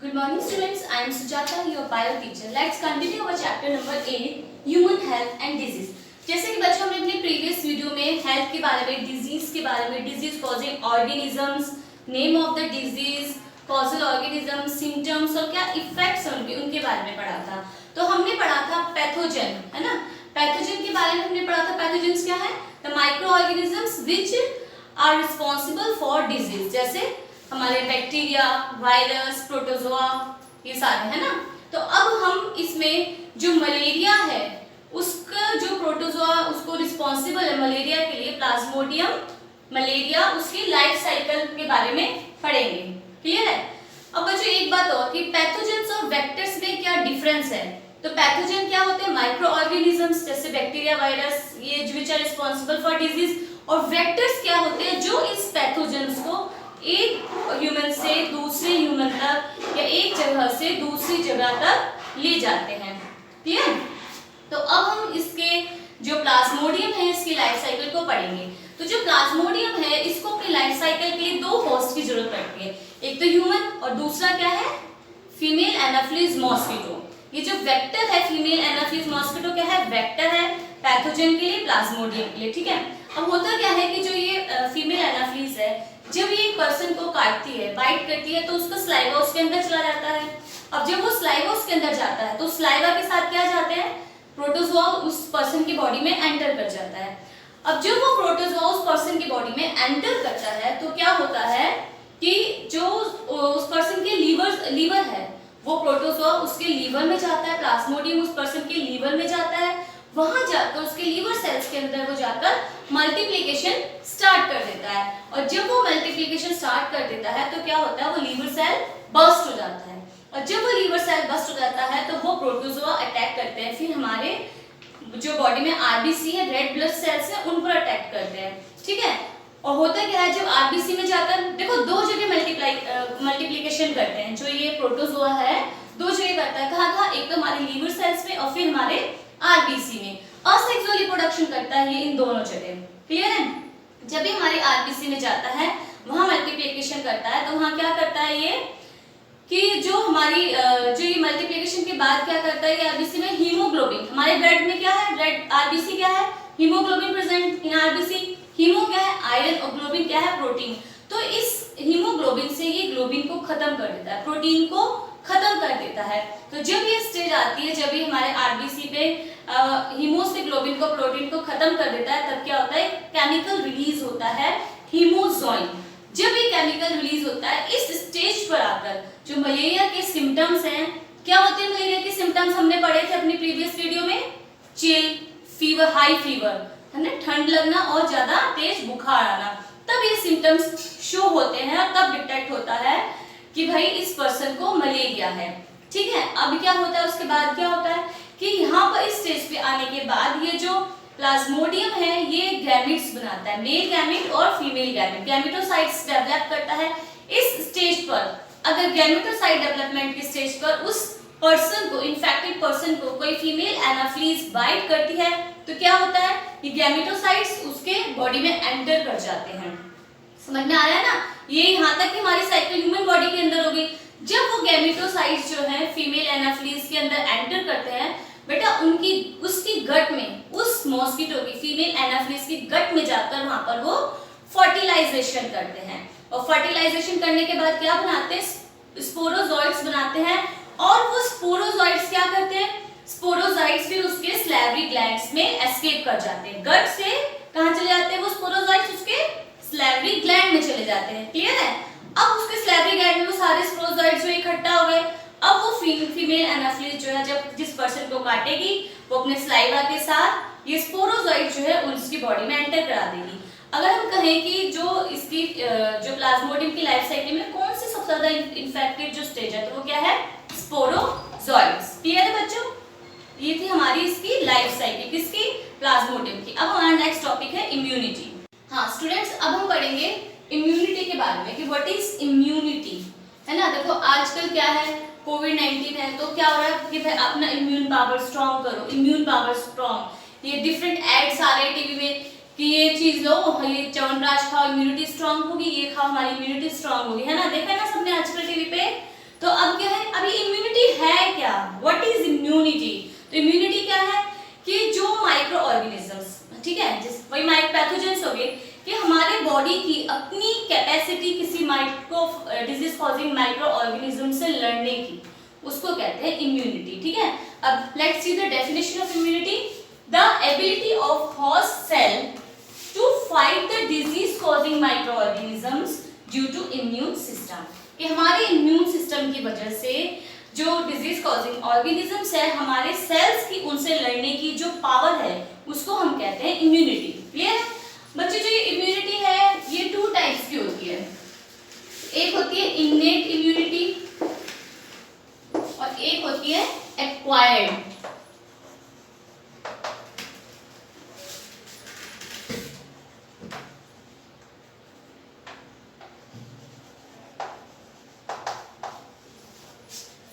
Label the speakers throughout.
Speaker 1: Good morning students, I am Sujata, your bio teacher. Let's continue our chapter number 8, Human Health and Disease. जैसे कि बच्चों हमने अपने previous video में health के बारे में, डिजीज के बारे में, disease causing organisms, name of the disease, causal organism, symptoms और क्या इफेक्ट्स हैं उनके बारे में पढ़ा था। तो हमने पढ़ा था पैथोजन, है ना। पैथोजन के बारे में हमने पढ़ा था। पैथोजन क्या है? The micro organisms which are responsible for disease, जैसे हमारे बैक्टीरिया, वायरस, प्रोटोजोआ, ये सारे, है ना। तो अब हम इसमें जो मलेरिया है उसका जो प्रोटोजोआ उसको रिस्पॉन्सिबल है मलेरिया के लिए, प्लाज्मोडियम मलेरिया, उसकी लाइफ साइकिल के बारे में पढ़ेंगे। क्लियर है? अब बच्चों एक बात और कि पैथोजेंस और वेक्टर्स में क्या डिफरेंस है। तो पैथोजन क्या होते हैं? माइक्रो ऑर्गेनिजम्स जैसे बैक्टीरिया, वायरस, ये which are responsible for disease. और वेक्टर्स क्या होते हैं? जो इस पैथोजेंस को एक ह्यूमन से दूसरे ह्यूमन तक या एक जगह से दूसरी जगह तक ले जाते हैं। क्लियर? तो अब हम इसके जो प्लाज्मोडियम है इसकी लाइफ साइकिल को पढ़ेंगे। तो जो प्लाज्मोडियम है इसको अपनी लाइफ साइकिल के लिए दो होस्ट की जरूरत पड़ती है, एक तो ह्यूमन और दूसरा क्या है? Female Anopheles mosquito. ये जो वेक्टर है फीमेल एनाफिलिस मॉस्किटो क्या है? वेक्टर है पैथोजन के लिए, प्लाज्मोडियम के लिए। ठीक है। अब होता क्या है कि जो ये फीमेल एनाफिलिस है जब ये एक पर्सन को काटती है, बाइट करती है, तो उसका सलाइवा उसके अंदर चला जाता है। अब जब वो सलाइवा उसके अंदर जाता है तो सलाइवा के साथ क्या जाते हैं? प्रोटोजोआ उस पर्सन की बॉडी में एंटर कर जाता है। अब जब वो प्रोटोजोआ उस पर्सन की बॉडी में एंटर करता है तो क्या होता है कि जो उस पर्सन के लीवर है वो प्रोटोजोआ उसके लीवर में जाता है, प्लाज्मोडियम उस पर्सन के लीवर में जाता है, वहां जाकर उसके लीवर सेल्स के अंदर वो जाकर मल्टीप्लिकेशन स्टार्ट कर देता है। और जब वो मल्टीप्लिकेशन स्टार्ट कर देता है तो क्या होता है? वो लीवर सेल बर्स्ट हो जाता है। और जब वो लीवर सेल बर्स्ट हो जाता है तो वो प्रोटोजोआ अटैक करते हैं, फिर हमारे जो बॉडी में आरबीसी है, रेड ब्लड सेल्स है, उन पर अटैक करते हैं। ठीक है। और होता क्या है? जब आरबीसी में जाकर देखो दो जगह मल्टीप्लिकेशन करते हैं, जो ये प्रोटोजोआ है दो जगह करता है। कहाँ? एक तो हमारे लीवर सेल्स में और फिर हमारे आरबीसी में। असेक्सुअल रिप्रोडक्शन करता है ये इन दोनों जगह। क्लियर है? जब भी हमारे आरबीसी में जाता है वहां मल्टीप्लिकेशन करता है तो वहां क्या करता है ये कि जो हमारी जो ये मल्टीप्लिकेशन के बाद क्या करता है ये आरबीसी में हीमोग्लोबिन, हमारे ब्लड में क्या है? रेड आरबीसी क्या है? Haemoglobin present in RBC. Haemo क्या है? आयरन और ग्लोबिन क्या है? प्रोटीन। तो इस हीमोग्लोबिन से ये ग्लोबिन को खत्म कर देता है, प्रोटीन को खत्म कर देता है। तो जब ये स्टेज आती है, जब ये हमारे आरबीसी पे हीमो से ग्लोबिन को, प्रोटीन को खत्म कर देता है, तब क्या होता है? केमिकल रिलीज होता है हीमोजोइन। जब ये केमिकल रिलीज होता है इस स्टेज पर आकर जो मलेरिया के सिम्टम्स हैं, क्या होते हैं मलेरिया के सिम्टम्स? हमने पढ़े थे अपनी प्रीवियस वीडियो में। चिल, फीवर, हाई फीवर, है ना, ठंड लगना और ज्यादा तेज बुखार आना, तब ये सिम्टम्स शो होते हैं और तब डिटेक्ट होता है कि भाई इस पर्सन को मलेरिया है। ठीक है। अब क्या होता है? उसके बाद क्या होता है कि यहाँ पर इस स्टेज पे आने के बाद ये जो प्लाज्मोडियम है ये गैमेट्स बनाता है, मेल गैमेट और फीमेल गैमेट, गैमेटोसाइट्स डेवलप करता है। इस स्टेज पर अगर गैमेटोसाइट डेवलपमेंट के स्टेज पर उस पर्सन को, इन्फेक्टेड पर्सन को कोई फीमेल एनाफिलिस बाइट करती है तो क्या होता है? ये गैमेटोसाइट्स उसके बॉडी में एंटर कर जाते हैं। समझ में आया ना? ये यहाँ तक कि हमारी साइकिल ह्यूमन बॉडी के अंदर होगी। जब वो गैमेटोसाइट्स जो है फीमेल एनाफिलिस के अंदर एंटर करते हैं बेटा, उसकी गट में, उस मॉस्किटो की फीमेल एनाफिलिस की गट में जाकर वहां पर वो फर्टिलाइजेशन करते हैं। और फर्टिलाइजेशन करने के बाद क्या बनाते हैं? स्पोरोजोइट्स बनाते हैं। और वो स्पोरोजोइट्स क्या करते हैं? स्पोरोजोइट्स फिर उसके स्लैवरी ग्लैंड्स में एस्केप कर जाते हैं। गट से कहां चले जाते हैं? वो स्पोरोजोइट्स उसके स्लैवरी ग्लैंड में चले जाते हैं। क्लियर है? अब उसके स्लैवरी ग्लैंड में वो सारे स्पोरोजोइट्स जो इकट्ठा हो गए, अब वो फीमेल एनाफिलिस जो है जब जिस पर्सन को काटेगी वो अपने सलाइवा के साथ ये स्पोरोजोइट जो है उसकी बॉडी में एंटर करा देगी। अगर हम कहें कि जो इसकी जो प्लाज्मोडियम की लाइफ साइकिल में कौन सी सबसे ज्यादा इन्फेक्टेड जो स्टेज है तो वो क्या है? स्पोरोजोइट्स। क्लियर है बच्चों? ये थी हमारी इसकी लाइफ साइकिल किसकी? प्लाज्मोडियम की। अब हमारा नेक्स्ट टॉपिक है इम्यूनिटी। हाँ स्टूडेंट्स, अब हम पढ़ेंगे इम्यूनिटी के बारे में कि व्हाट इज इम्यूनिटी, है ना। देखो आजकल क्या है, कोविड-19 है तो क्या हो रहा है कि भाई अपना इम्यून पावर स्ट्रॉन्ग करो, इम्यून पावर स्ट्रॉन्ग। ये डिफरेंट एड्स आ रहे हैं टीवी में कि ये चीज लो, ये च्यवनप्राश खाओ इम्यूनिटी स्ट्रॉन्ग होगी, ये खाओ हमारी इम्यूनिटी स्ट्रॉन्ग होगी, है ना। देखा है ना सबने आजकल टीवी पे। तो अब क्या है, अभी इम्यूनिटी है क्या, व्हाट इज इम्यूनिटी? तो इम्यूनिटी क्या है कि जो माइक्रो ऑर्गेनिजम्स, ठीक है, जिस वही पैथोजेंस हो गए, कि हमारे बॉडी की अपनी कैपेसिटी किसी micro disease causing micro organism से लड़ने की, उसको कहते हैं इम्यूनिटी, ठीक है। अब let's see the definition of immunity, the ability of host cell to fight the disease causing micro organisms due to immune system, कि हमारे इम्यून सिस्टम की वजह से जो डिजीज कॉजिंग ऑर्गेनिजम्स है, हमारे सेल्स की उनसे लड़ने की जो पावर है, उसको हम कहते हैं इम्यूनिटी। क्लियर है बच्चे? जो ये इम्यूनिटी है ये टू टाइप्स की होती है, एक होती है इन्नेट इम्यूनिटी और एक होती है एक्वायर्ड।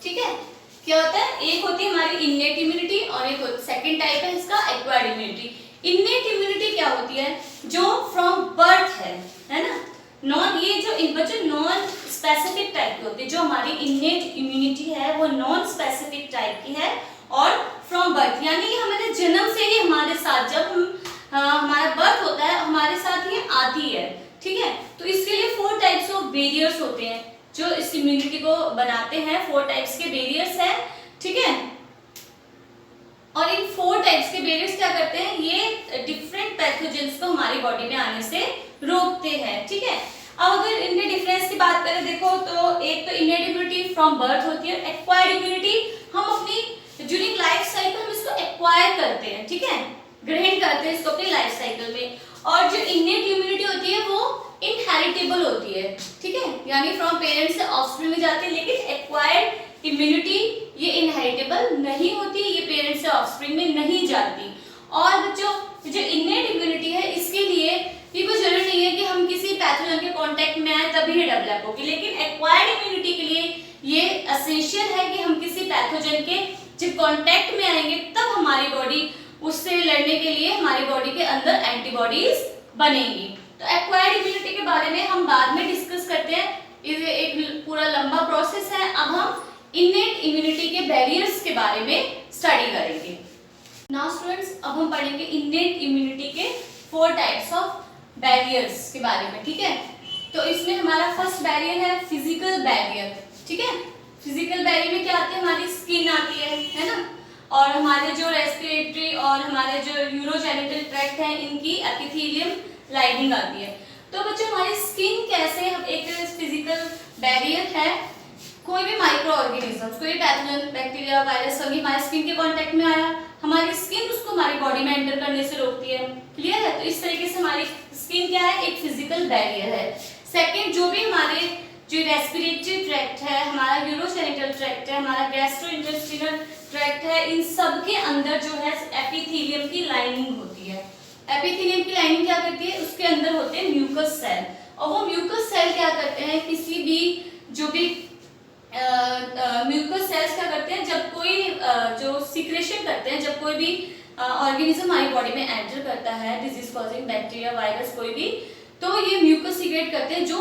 Speaker 1: ठीक है, क्या होता है, एक होती है हमारी इन्नेट इम्यूनिटी और एक सेकंड टाइप है इसका एक्वायर्ड इम्यूनिटी। इन्नेट इम्यूनिटी क्या होती है, जो फ्रॉम बर्थ है ना, नॉन, ये जो बच्चों नॉन स्पेसिफिक टाइप की होती है। जो हमारी इन्नेट इम्यूनिटी है वो नॉन स्पेसिफिक टाइप की है और फ्रॉम बर्थ, यानी कि हमारे जन्म से ही हमारे साथ, जब हम हमारा बर्थ होता है हमारे साथ ये आती है, ठीक है। तो इसके लिए 4 टाइप्स ऑफ बैरियर्स होते हैं जो इस इम्यूनिटी को बनाते हैं। 4 टाइप्स के बैरियर्स हैं, ठीक है। और इन 4 टाइप्स के बैरियर्स क्या करते हैं, ये डिफरेंट पैथोजेंस को हमारी बॉडी में आने से रोकते हैं, ठीक है। अब अगर इनके डिफरेंस की बात करें देखो, तो एक तो इनेट इम्यूनिटी फ्रॉम बर्थ होती है, एक्वायर्ड इम्यूनिटी हम अपनी ड्यूरिंग लाइफ साइकिल हम इसको एक्वायर करते हैं, ठीक है, ग्रहण करते हैं इसको अपनी लाइफ साइकिल में। और जो इनेट इम्यूनिटी होती है वो इनहेरिटेबल होती है, ठीक है, यानी फ्रॉम पेरेंट्स से ऑफस्प्रिंग में जाती है। लेकिन एक्वायर्ड इम्यूनिटी ये इनहेरिटेबल नहीं होती, ये पेरेंट्स से ऑफस्प्रिंग में नहीं जाती। और बच्चों जो इनेट इम्यूनिटी है इसके लिए ये कोई जरूरी नहीं है कि हम किसी पैथोजन के कांटेक्ट में आए तभी ये डेवलप होगी, लेकिन एक्वायर्ड इम्यूनिटी के लिए ये एसेंशियल है कि हम किसी पैथोजन के जब कांटेक्ट में आएंगे तब हमारी बॉडी उससे लड़ने के लिए हमारी बॉडी के अंदर एंटीबॉडीज बनेंगी। तो एक्वायर्ड इम्यूनिटी के बारे में हम बाद में डिस्कस करते हैं, ये एक पूरा लंबा प्रोसेस है। अब हम इनेट इम्यूनिटी के बैरियर्स के बारे में स्टडी करेंगे। नाउ स्टूडेंट्स, अब हम पढ़ेंगे इनेट इम्यूनिटी के 4 टाइप्स ऑफ बैरियर्स के बारे में, ठीक है। तो इसमें हमारा फर्स्ट बैरियर है फिजिकल बैरियर, ठीक है। फिजिकल बैरियर में क्या आती है, हमारी स्किन आती है ना, और हमारे जो रेस्पिरेटरी और हमारे जो यूरोजेनिटल ट्रैक्ट है इनकी एपिथेलियम लाइनिंग आती है। तो बच्चों हमारी स्किन कैसे एक फिजिकल बैरियर है, कोई भी माइक्रो ऑर्गेनिज्म, कोई पैथोजन बैक्टीरिया वायरस कभी हमारे स्किन के कांटेक्ट में आया, हमारी स्किन उसको हमारी बॉडी में एंटर करने से रोकती है। क्लियर है? तो इस तरीके से हमारी स्किन क्या है, एक फिजिकल बैरियर है। सेकंड, जो भी हमारे जो रेस्पिरेटरी ट्रैक्ट है, हमारा यूरोजेनिटल ट्रैक्ट है, हमारा गैस्ट्रोइंटेस्टिनल ट्रैक्ट है, इन सब के अंदर जो है एपिथेलियम की लाइनिंग होती है। एपिथेलियम की लाइनिंग क्या करती है, उसके अंदर होते हैं म्यूकस सेल, और वो म्यूकस सेल क्या करते हैं, किसी भी जो भी म्यूकस सेल्स क्या करते हैं, जब कोई जो सीक्रेशन करते हैं, जब कोई भी ऑर्गेनिज्म हमारी बॉडी में एंटर करता है, डिजीज कॉजिंग बैक्टीरिया वायरस कोई भी, तो ये म्यूकस सीक्रेट करते हैं जो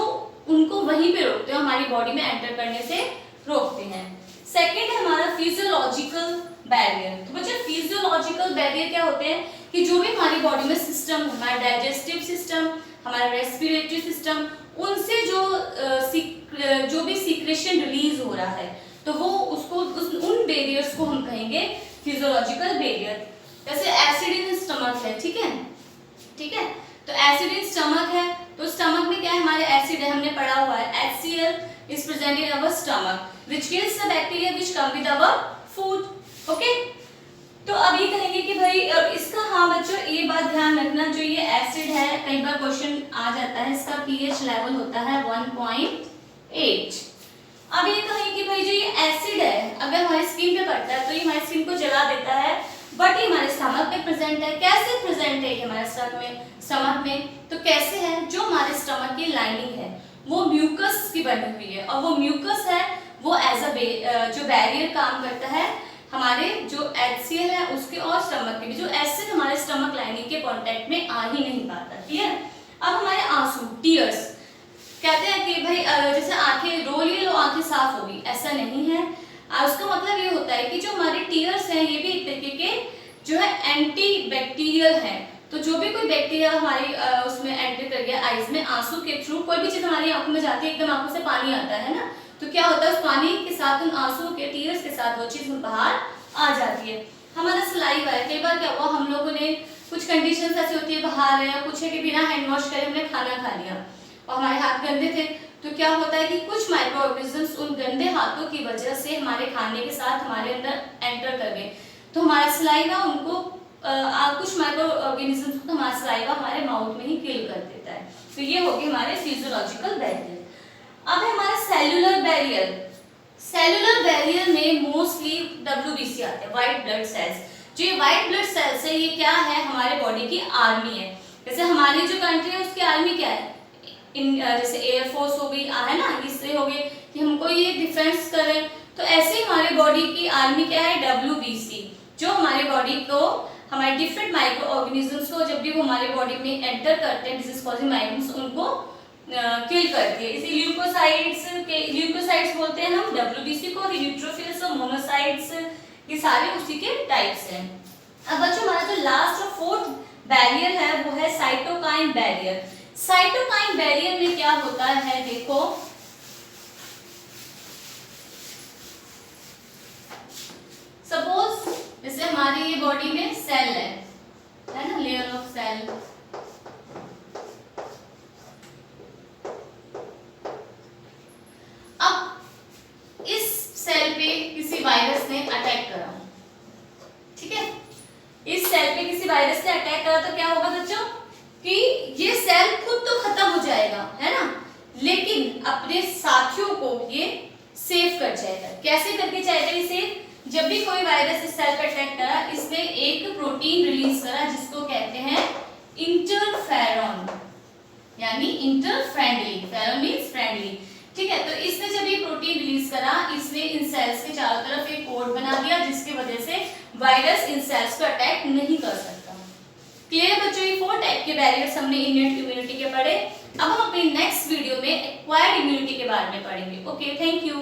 Speaker 1: उनको वहीं पे रोकते हैं, हमारी बॉडी में एंटर करने से रोकते हैं। सेकेंड है हमारा फिजियोलॉजिकल बैरियर। तो बच्चे फिजियोलॉजिकल बैरियर क्या होते हैं कि जो भी हमारी बॉडी में सिस्टम, हमारा डाइजेस्टिव सिस्टम, हमारा रेस्पिरेटरी सिस्टम, उनसे जो भी सीक्रेशन रिलीज हो रहा है, तो वो उसको उन बैरियर्स को हम कहेंगे फिजियोलॉजिकल बैरियर। जैसे एसिड इन स्टमक है, ठीक है, ठीक है, तो एसिड इन स्टमक है, तो स्टमक में क्या है, हमारे एसिड है, हमने पढ़ा हुआ है, HCl is present in our stomach which kills the bacteria which come with our food, okay। तो अब ये कहेंगे कि भाई इसका, हाँ बच्चों ये बात ध्यान रखना, जो ये एसिड है कई बार क्वेश्चन आ जाता है, इसका pH लेवल होता है 1.8। अब ये कहेंगे कि भाई जो ये एसिड है अगर हमारी स्किन पे पड़ता है तो ये हमारी स्किन को जला देता है, बट ये हमारे स्टमक पे प्रेजेंट है। कैसे प्रेजेंट है ये हमारे स्टमक में, तो कैसे है, जो हमारे स्टमक की लाइनिंग है वो म्यूकस की बनी हुई है, और वो म्यूकस है वो एज अ जो बैरियर काम करता है हमारे जो HCl है उसके और स्टमक के भी, जो एसिड हमारे स्टमक लाइनिंग के कांटेक्ट में आ ही नहीं पाता। ठीक है, अब हमारे आंसू, टीयर्स, कहते हैं कि भाई जैसे आंखें रो ली तो आंखें साफ होगी, ऐसा नहीं है। उसका मतलब ये होता है कि जो हमारे टीयर्स हैं ये भी एक तरीके के जो है एंटी बैक्टीरियल है। तो जो भी कोई बैक्टीरिया हमारी उसमें एंटर कर गया आईज में, आंसू के थ्रू कोई भी चीज हमारी आंखों में जाती है, एकदम आंखों से पानी आता है ना, तो क्या होता है उस पानी के साथ, उन आंसू के टीयर्स के साथ वो चीज बाहर आ जाती है। हमारा सलाइवा है, कई बार क्या हुआ हम लोगों ने कुछ कंडीशंस ऐसी होती है, बाहर है या कुछ है कि बिना हैंड वॉश करे हमने खाना खा लिया और हमारे हाथ गंदे थे, तो क्या होता है कि कुछ माइक्रो ऑर्गेनिजम्स उन गंदे हाथों की वजह से हमारे खाने के साथ हमारे अंदर एंटर कर गए, तो हमारा सलाइवा उनको कुछ माइक्रो ऑर्गेनिजम्स को हमारा सलाइवा हमारे माउथ में ही किल कर देता है। तो ये हो गए हमारे फिजियोलॉजिकल बैरियर। अब है हमारा सेल्यूलर बैरियर। सेल्यूलर बैरियर में मोस्टली WBC आते हैं, व्हाइट ब्लड सेल्स। जो ये व्हाइट ब्लड सेल्स है ये क्या है, हमारे बॉडी की आर्मी है। जैसे हमारी जो कंट्री है उसकी आर्मी क्या है, जैसे एयरफोर्स हो गई है ना, इससे हो गई कि हमको ये डिफेंस करें, तो ऐसे हमारे बॉडी की आर्मी क्या है, WBC, जो हमारे बॉडी को, हमारे डिफरेंट माइक्रो ऑर्गेनिजम्स को जब भी वो हमारे बॉडी में एंटर करते हैं, डिजीज कॉजिंग माइक्रोब्स, उनको किल करती है। इसे ल्यूकोसाइट्स बोलते हैं हम WBC को, न्यूट्रोफिल्स और मोनोसाइट्स, ये सारे उसी के टाइप्स हैं। अब बच्चों हमारा जो लास्ट और फोर्थ बैरियर है वो है साइटोकाइन बैरियर। साइटोकाइन बैरियर में क्या होता है, देखो सपोज जैसे हमारी ये बॉडी में सेल है ना, लेयर ऑफ सेल, अब इस सेल पे किसी वायरस ने अटैक करा, ठीक है, इस सेल पे किसी वायरस ने अटैक करा तो क्या होगा बच्चों कि ये सेल खुद तो खत्म हो जाएगा, है ना, लेकिन अपने साथियों को ये सेव कर जाएगा। कैसे करके जाएगा ये सेव, जब भी कोई वायरस इस सेल पर अटैक करा, इसने एक प्रोटीन रिलीज करा जिसको कहते हैं इंटरफेरॉन, यानी इंटरफ्रेंडली, फेरॉन मींस फ्रेंडली, ठीक है। तो इसने जब ये प्रोटीन रिलीज करा, इसने इन सेल्स के चारों तरफ एक कोड बना दिया जिसकी वजह से वायरस इन सेल्स पर अटैक नहीं कर सकता। क्लियर बच्चों, ये 4 टाइप के बैरियर्स हमने इनेट इम्यूनिटी के पढ़े। अब हम अपनी नेक्स्ट वीडियो में एक्वायर्ड इम्यूनिटी के बारे में पढ़ेंगे। Okay, thank you.